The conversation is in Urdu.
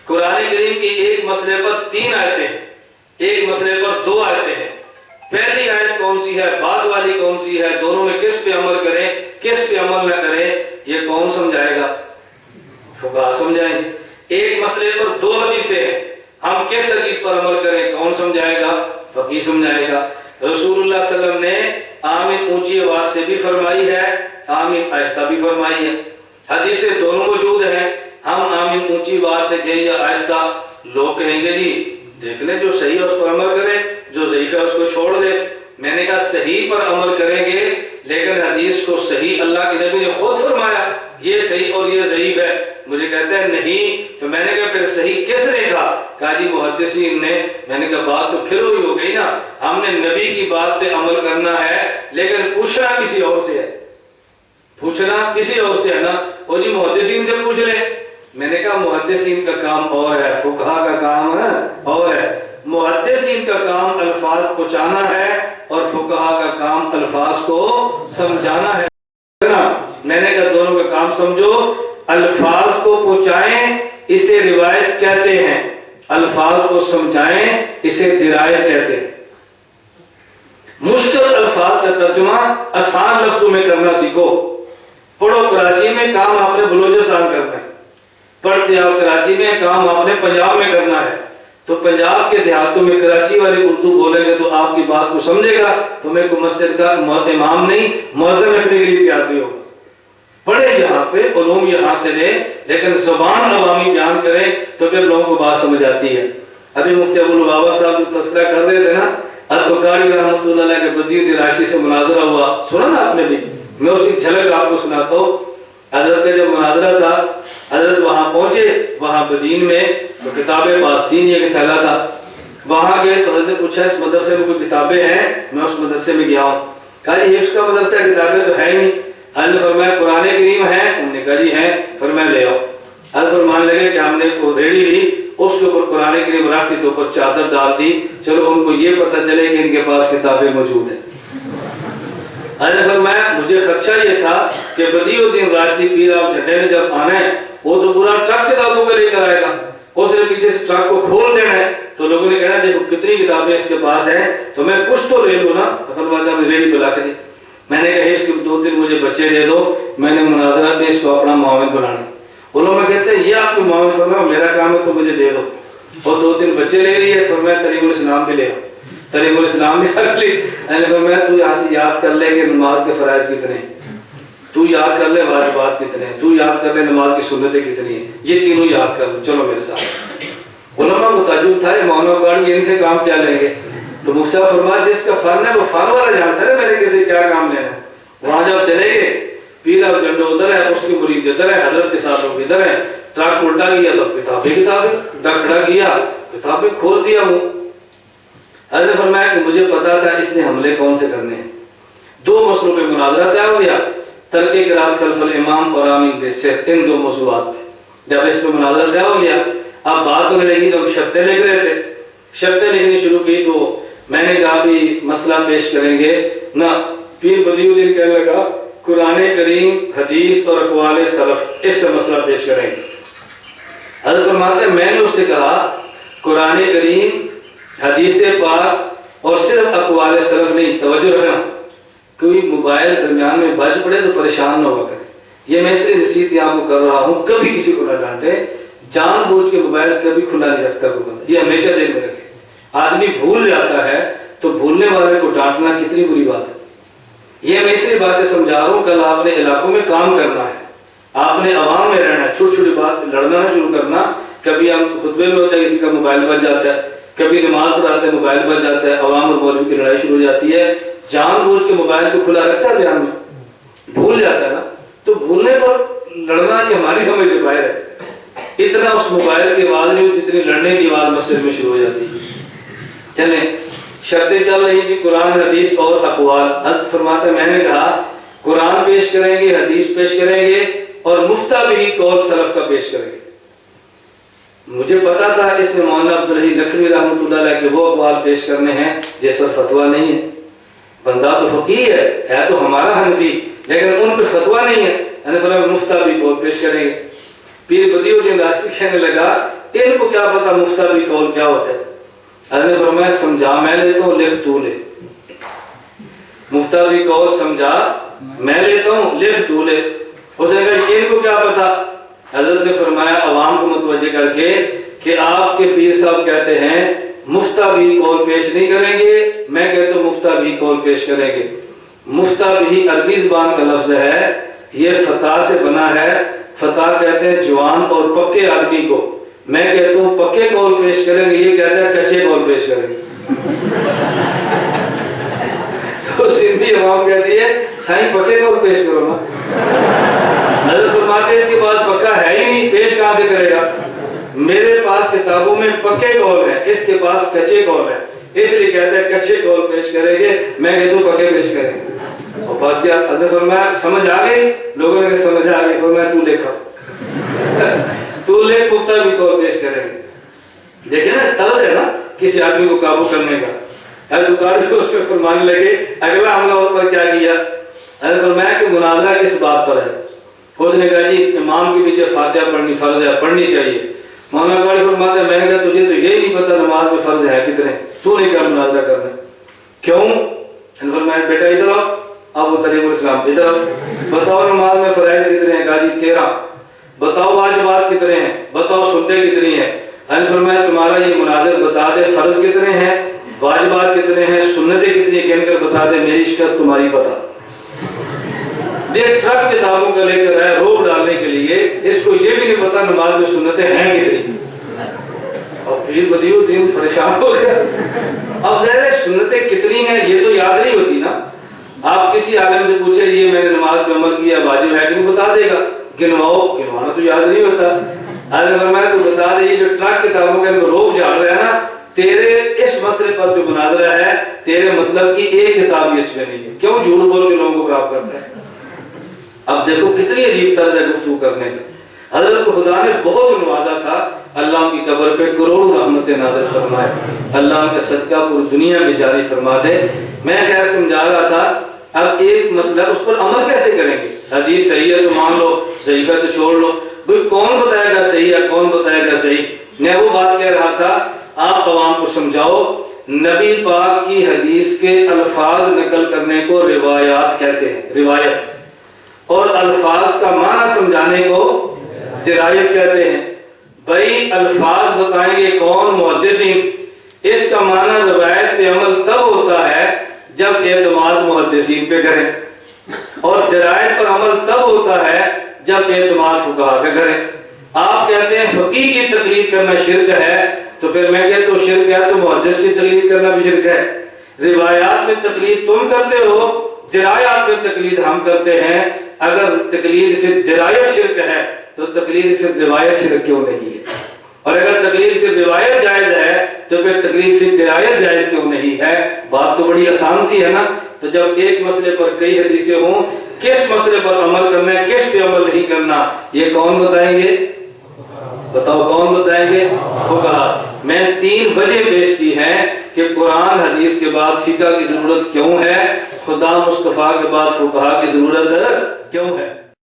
قرآن کریم کی ایک مسئلے پر 3 آیتیں ہیں، ایک مسئلے پر 2 آیتیں ہیں۔ پہلی آیت کون سی ہے، بعد والی کون سی ہے، دونوں میں کس پہ عمل کریں کس پہ عمل نہ کریں، یہ کون سمجھائے گا؟ فقہا سمجھائیں گے۔ ایک مسئلے پر 2 حدیثیں ہیں، ہم کس حدیث پر عمل کریں کون سمجھائے گا؟ فقیہ سمجھائے گا۔ رسول اللہ صلی اللہ علیہ وسلم نے آمین اونچی آواز سے بھی فرمائی ہے، آمین آہستہ بھی فرمائی ہے، حدیثیں دونوں موجود ہیں۔ ہم آمین اونچی آواز سے کہیں یا آہستہ، لوگ کہیں گے جی دیکھ لیں جو صحیح ہے اس پر عمل کرے، جو ضعیف ہے اس کو چھوڑ دے۔ میں نے کہا صحیح پر عمل کریں گے لیکن حدیث کو صحیح اللہ کے نبی نے خود فرمایا یہ صحیح اور یہ ضعیف ہے، مجھے کہتے ہیں نہیں، تو میں نے کہا پھر صحیح کس نے کہا جی محدثین نے۔ میں نے کہا بات تو پھر ہوئی ہو گئی نا، ہم نے نبی کی بات پہ عمل کرنا ہے لیکن پوچھنا کسی اور سے ہے، پوچھنا کسی اور سے ہے نا، اور جی محدثین سے پوچھ لیں۔ میں نے کہا محدثین کا کام اور ہے، فقہا کا کام اور ہے۔ محدثین کا کام الفاظ پہنچانا ہے اور فقہا کا کام الفاظ کو سمجھانا ہے۔ میں نے کہا دونوں کا کام سمجھو، الفاظ کو پہنچائیں اسے روایت کہتے ہیں، الفاظ کو سمجھائیں اسے درایت کہتے ہیں۔ مشکل الفاظ کا ترجمہ آسان لفظوں میں کرنا سیکھو۔ پڑھو کراچی میں، کام آپ نے بلوچستان کرنا ہے، پڑھتے آپ کراچی میں، کام آپ نے پنجاب میں کرنا ہے، تو پنجاب کے دیہاتوں میں کراچی والے اردو بولیں گے تو آپ کی بات کو سمجھے گا، تو میں کوئی مسجد کا امام نہیں، مؤذن رکھنے کے لیے تیار نہیں ہوگا۔ پڑھے یہاں پہ، علوم یہاں سے لیں، لیکن زبان عوامی بیان کریں تو پھر لوگوں کو بات سمجھ آتی ہے۔ ابھی مفتی ابو البابا صاحب جو تذکرہ کر رہے تھے نا، البکاری رحمۃ اللہ علیہ کے بدیعت راشدی سے مناظرہ ہوا، سنا نا آپ نے بھی، میں اس کی جھلک آپ کو سناتا ہوں۔ حضرت کا جب مناظرہ تھا، حضرت وہاں پہنچے، وہاں بدین میں تو کتابیں پاس تھیں، یہ تھیلا تھا، وہاں گئے تو حضرت نے پوچھا اس مدرسے میں کوئی کتابیں ہیں؟ میں اس مدرسے میں گیا ہوں، کہا جی حفظ کا مدرسہ ہے، کتابیں تو ہے نہیں۔ حضرت نے فرمایا قرآن کریم ہے؟ انہوں نے کہا جی ہے۔ فرمایا لے آؤ۔ حضرت فرمانے لگے کہ ہم نے وہ ریڑھی لی، اس کے اوپر قرآن کریم رکھ کے تو اوپر چادر ڈال دی، چلو ان کو یہ پتہ چلے کہ ان کے پاس کتابیں موجود ہیں۔ حضرت نے فرمایا مجھے خدشہ یہ تھا کہ بدیع الدین راشدی پیر آپ جھنڈے نے جب آنا ہے وہ تو پورا ٹرک کتابوں کا لے کر آئے گا، اس نے پیچھے سے ٹرک کو کھول دینا ہے، تو لوگوں نے کہنا دیکھو کتنی کتابیں اس کے پاس ہیں، تو میں کچھ تو لے لوں نا۔ فرمایا ہم نے ریڑھی پہ لا کے دی۔ میں نے کہا اس کے 2-3 مجھے بچے دے دو، میں نے مناظرہ میں اس کو اپنا معاون بنانا۔ علماء کہتے ہیں یہ آپ کو معاون فرمایا، میرا کام ہے تو مجھے دے دو، اور 2-3 بچے لے لیے۔ فرمایا تعلیم الاسلام بھی لے آؤ، تعلیم الاسلام بھی رکھ لی۔ میں نے فرمایا تو یہاں سے یاد کر لے کہ نماز کے فرائض کتنے ہیں، تو یاد کر لے واجبات کتنے ہیں، تو یاد کر لے نماز کی سنتیں کتنی ہیں، یہ تینوں یاد کر لو، چلو میرے ساتھ۔ علماء کو تعجب تھا مولانا گاڑی ان سے کام کیا لیں گے؟ تو مفتی صاحب فرمایا جس کا فن ہے وہ فن والا جانتا ہے میں نے کسی کیا کام لینا ہے۔ وہاں جب چلے گئے، پیر اور جنڈو ادھر ہے، اس کی مرید ادھر ہے، حضرت کے ساتھ لوگ ادھر ہے، ٹرک الٹا کیا تو کتابیں ڈکڑا کیا، کتابیں کھول دیا وہ۔ حضرت نے فرمایا کہ مجھے پتا تھا اس نے حملے کون سے کرنے ہیں۔ 2 مسئلوں پہ مناظرہ طے ہو گیا، ترک قرات خلف الامام اور آمین بالسر، ان 2 موضوعات پہ جب اس پہ مناظرہ طے ہو گیا، اب بات ہونے لگی تو ہم شرطیں لکھ رہے تھے، شرطیں لکھنی شروع کی تو میں نے کہا بھی مسئلہ پیش کریں گے نہ۔ پیر بدیع الدین کہنے لگا قرآن کریم، حدیث اور اقوال سلف، اس سے مسئلہ پیش کریں گے۔ حضرت فرماتے ہیں میں نے اس سے کہا قرآن کریم، حدیث پاک اور صرف اقوال سلف نہیں، توجہ رکھنا، کوئی موبائل درمیان میں بج پڑے تو پریشان نہ ہوا کرے، یہ میں اس لیے نصیحت یہاں کو کر رہا ہوں، کبھی کسی کو نہ ڈانٹے، جان بوجھ کے موبائل کبھی کھلا نہیں رکھتا کوئی بندہ، یہ ہمیشہ دل میں رکھے۔ آدمی بھول جاتا ہے تو بھولنے والے کو ڈانٹنا کتنی بری بات ہے۔ یہ میں اس لیے باتیں سمجھا رہا ہوں، کل آپ نے علاقوں میں کام کرنا ہے، آپ نے عوام میں رہنا ہے، چھوٹی چھوٹی بات لڑنا نہ شروع کرنا۔ کبھی ہم خطبے میں ہوتا ہے کسی کا موبائل بج جاتا ہے، کبھی نماز پڑھاتے ہیں موبائل بج جاتا ہے، عوام اور مولوی کی لڑائی شروع ہو جاتی ہے۔ جان بوجھ کے موبائل کو کھلا رکھتا ہے بیان میں، بھول جاتا ہے نا، تو بھولنے پر لڑنا یہ ہماری سمجھ سے باہر ہے۔ اتنا اس موبائل کی آواز نہیں ہوتی جتنی لڑنے کی آواز مسجد میں شروع ہو جاتی ہے۔ چلیں شرطیں چل رہی تھی قرآن، حدیث اور اقوال۔ حضرت فرماتے میں نے کہا قرآن پیش کریں گے، حدیث پیش کریں گے اور مفتہ بھی قول سلف کا پیش کریں گے۔ مجھے پتا تھا اس نے مولانا عبدالحی لکھنوی رحمۃ اللہ علیہ کے وہ اقوال پیش کرنے ہیں جس پر فتویٰ نہیں ہے۔ بندہ تو فقیہ ہے تو ہمارا حنفی، لیکن ان پہ فتویٰ نہیں ہے، مفتہ بھی قول پیش کریں گے۔ پیر بدیع الدین راشدی کہنے لگا ان کو کیا پتا مفتہ بھی قول کیا ہوتا ہے؟ حضرت نے فرمایا سمجھا میں لیتا ہوں، لکھ تو لے۔ مفتہ بھی قول سمجھا میں لیتا ہوں، لکھ تو لے۔ اس نے کہا ان کو کیا پتا؟ حضرت نے فرمایا عوام کو متوجہ کر کے کہ آپ کے پیر صاحب کہتے ہیں مفتہ بھی قول پیش نہیں کریں گے، میں کہتا ہوں مفتہ بھی قول پیش کریں گے۔ مفتہ بھی عربی زبان کا لفظ ہے، یہ فتح سے بنا ہے۔ فتح کہتے ہیں جوان اور پکے آدمی کو، میں کہتا ہوں پکے قول پیش کریں گے، یہ کہتا ہے کچے قول پیش کریں گے۔ تو سندھی عوام کہتی ہے سائیں پکے قول پیش کرو نا۔ حضرت فرماتے ہیں اس کے بعد پکا ہے ہی نہیں، پیش کہاں سے کرے گا؟ میرے پاس کتابوں میں پکے قول ہے، اس کے پاس کچے قول ہے، اس لیے کہتے ہیں کچے قول پیش کریں گے، میں کہتا ہوں پکے پیش کریں گے۔ اور بس کیا حضرت فرمایا سمجھ آ گئی؟ لوگوں نے سمجھ آ گئی۔ فرمایا تو لکھا، تو لکھ مفتہ بھی قول پیش کریں گے۔ دیکھیں نا اس طرز ہے نا کسی آدمی کو قابو کرنے کا۔ حضرت قاری اس میں فرمانے لگے اگلا حملہ اس پر کیا کیا؟ حضرت فرمایا کہ مناظرہ کس بات پر ہے؟ اس نے کہا جی امام کے پیچھے فاتحہ پڑھنی فرض ہے، پڑھنی چاہیے۔ مولانا قاری فرماتے ہیں میں نے کہا تجھے تو یہی نہیں پتا نماز میں فرض ہے کتنے، تو نہیں کہا مناظرہ کرنا کیوں؟ فرمایا بیٹا ادھر آؤ، اب وہ تریم الاسلام ادھر آؤ، بتاؤ نماز میں فرائض کتنے ہیں؟ کہا جی 13۔ بتاؤ واجبات کتنے ہیں؟ بتاؤ سنتیں کتنی ہیں؟ فرمایا تمہارا یہ مناظر بتا دے فرض کتنے ہیں، واجبات کتنے ہیں، سنتیں کتنی ہیں، کہہ کر بتا دے، میری شکست تمہاری پتہ۔ یہ ٹرک کتابوں کا لے کر آیا روب ڈالنے کے لیے، اس کو یہ بھی نہیں پتا نماز میں سنتیں ہیں کتنی۔ اور پھر بدیع الدین پریشان ہو گیا۔ اب ظاہر ہے سنتیں کتنی ہیں یہ تو یاد نہیں ہوتی نا۔ آپ کسی عالم سے پوچھے یہ میں نے نماز میں عمل کیا واجب ہے کہ نہیں، بتا دے گا، گنواؤ، گنوانا تو یاد نہیں ہوتا۔ حضرت فرمایا تو بتا دے یہ جو ٹرک کتابوں کے اندر روب جھاڑ رہا ہے نا، تیرے اس مسئلے پر جو مناظرہ ہے تیرے مطلب کی ایک کتاب بھی اس میں نہیں ہے، کیوں جھوٹ بول کے لوگوں کو خراب کرتا ہے؟ اب دیکھو کتنی عجیب طرز ہے گفتگو کرنے کا۔ حضرت کو خدا نے بہت نوازا تھا، اللہ ان کی قبر پہ کروڑوں رحمتیں نازل فرمائے، اللہ ان کا صدقہ پوری دنیا میں جاری فرما دے۔ میں خیر سمجھا رہا تھا، اب ایک مسئلہ اس پر عمل کیسے کریں گے؟ حدیث صحیح ہے تو مان لو، ضعیف ہے تو چھوڑ لو، بھئی کون بتائے گا صحیح ہے کون بتائے گا صحیح؟ میں وہ بات کہہ رہا تھا آپ عوام کو سمجھاؤ، نبی پاک کی حدیث کے الفاظ نقل کرنے کو روایات کہتے ہیں، روایت، اور الفاظ کا معنی سمجھانے کو درایت کہتے ہیں۔ بھئی الفاظ بتائیں گے کون؟ محدثین۔ اس کا معنی روایت پہ عمل تب ہوتا ہے جب اعتماد محدثین پہ کریں، اور درایت پر عمل تب ہوتا ہے جب اعتماد فقہا پہ کریں۔ آپ کہتے ہیں فقیہ کی تقلید کرنا شرک ہے، تو پھر میں کہتا ہوں شرک ہے تو محدث کی تقلید کرنا بھی شرک ہے۔ روایات سے تقلید تم کرتے ہو، درایات پہ تقلید ہم کرتے ہیں۔ اگر تقلید پھر درایت شرک ہے تو تقلید پھر روایت شرک کیوں نہیں ہے؟ اور اگر تقلید پھر روایت جائز ہے تو پھر تقلید پھر درایت جائز کیوں نہیں ہے؟ بات تو بڑی آسان سی ہے نا۔ تو جب ایک مسئلے پر کئی حدیثیں ہوں، کس مسئلے پر عمل کرنا ہے کس پہ عمل نہیں کرنا، یہ کون بتائیں گے؟ بتاؤ کون بتائیں گے؟ فقہا۔ میں 3 وجہ پیش کی ہیں کہ قرآن حدیث کے بعد فقہ کی ضرورت کیوں ہے، خدا مصطفیٰ کے بعد فقہا کی ضرورت کیوں ہے۔